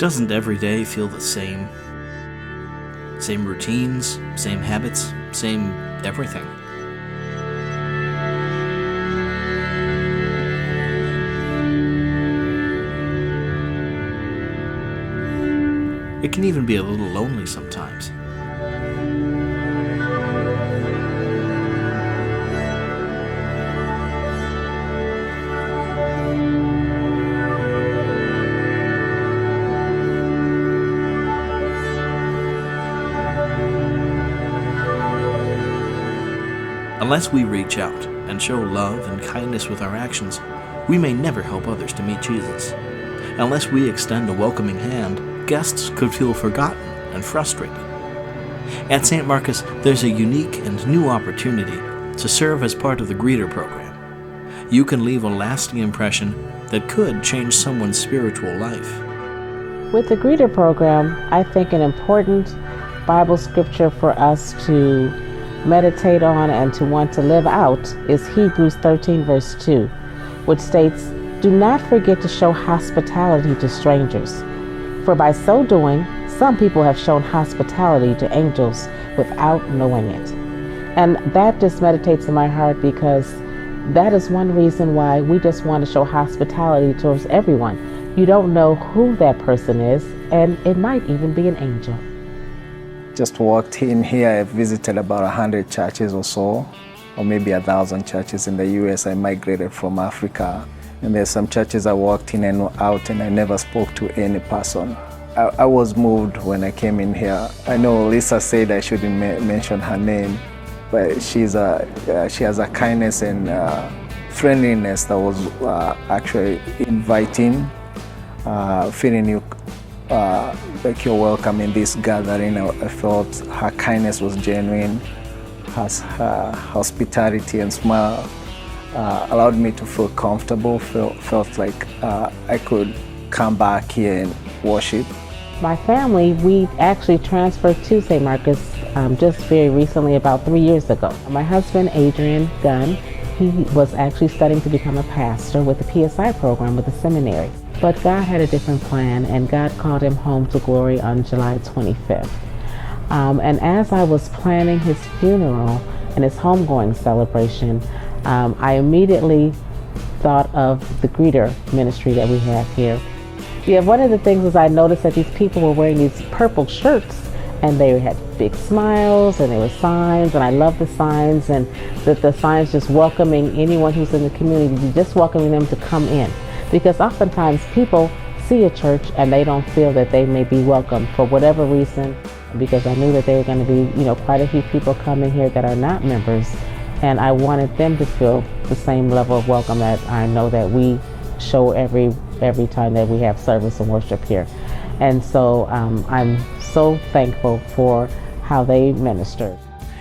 Doesn't every day feel the same? Same routines, same habits, same everything. It can even be a little lonely sometimes. Unless we reach out and show love and kindness with our actions, we may never help others to meet Jesus. Unless we extend a welcoming hand, guests could feel forgotten and frustrated. At St. Marcus, there's a unique and new opportunity to serve as part of the Greeter program. You can leave a lasting impression that could change someone's spiritual life. With the Greeter program, I think an important Bible scripture for us to meditate on and to want to live out is Hebrews 13 verse 2, which states, "Do not forget to show hospitality to strangers, for by so doing, some people have shown hospitality to angels without knowing it." And that just meditates in my heart, because that is one reason why we just want to show hospitality towards everyone. You don't know who that person is, and it might even be an angel. Just walked in here, I visited about 100 churches or so, or maybe 1,000 churches in the US. I migrated from Africa, and there's some churches I walked in and out and I never spoke to any person. I was moved when I came in here. I know Lisa said I shouldn't mention her name, but she has a kindness and friendliness that was actually inviting, feeling you like you're welcome in this gathering. I felt her kindness was genuine. Her hospitality and smile allowed me to feel comfortable, felt like I could come back here and worship. My family, we actually transferred to St. Marcus just very recently, about 3 years ago. My husband, Adrian Gunn, he was actually studying to become a pastor with the PSI program with the seminary. But God had a different plan, and God called him home to glory on July 25th. And as I was planning his funeral and his homegoing celebration, I immediately thought of the Greeter ministry that we have here. Yeah, one of the things is I noticed that these people were wearing these purple shirts, and they had big smiles, and there were signs, and I love the signs, and the signs just welcoming anyone who's in the community, just welcoming them to come in. Because oftentimes people see a church and they don't feel that they may be welcome for whatever reason, because I knew that there were going to be, quite a few people coming here that are not members, and I wanted them to feel the same level of welcome that I know that we show every time that we have service and worship here. And so I'm so thankful for how they ministered.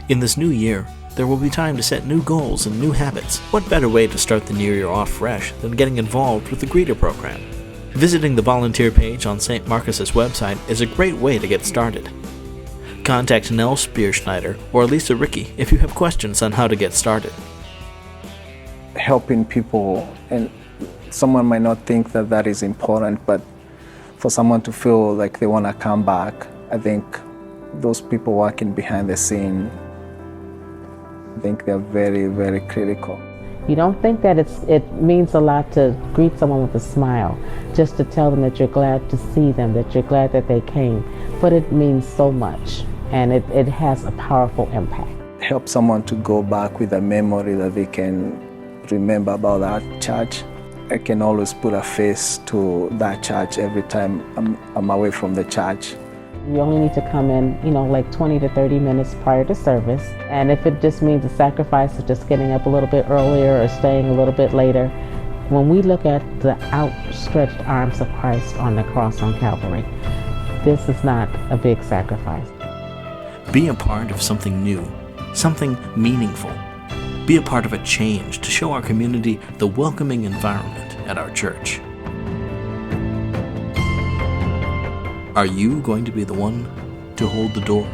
In this new year, there will be time to set new goals and new habits. What better way to start the new year off fresh than getting involved with the Greeter program? Visiting the volunteer page on St. Marcus's website is a great way to get started. Contact Nell Spearschneider or Lisa Ricky if you have questions on how to get started. Helping people, and someone might not think that that is important, but for someone to feel like they want to come back, I think those people working behind the scene, I think they're very, very critical. You don't think that it means a lot to greet someone with a smile, just to tell them that you're glad to see them, that you're glad that they came, but it means so much, and it has a powerful impact. Help someone to go back with a memory that they can remember about that church. I can always put a face to that church every time I'm away from the church. You only need to come in, like 20 to 30 minutes prior to service. And if it just means a sacrifice of just getting up a little bit earlier or staying a little bit later, when we look at the outstretched arms of Christ on the cross on Calvary, this is not a big sacrifice. Be a part of something new, something meaningful. Be a part of a change to show our community the welcoming environment at our church. Are you going to be the one to hold the door?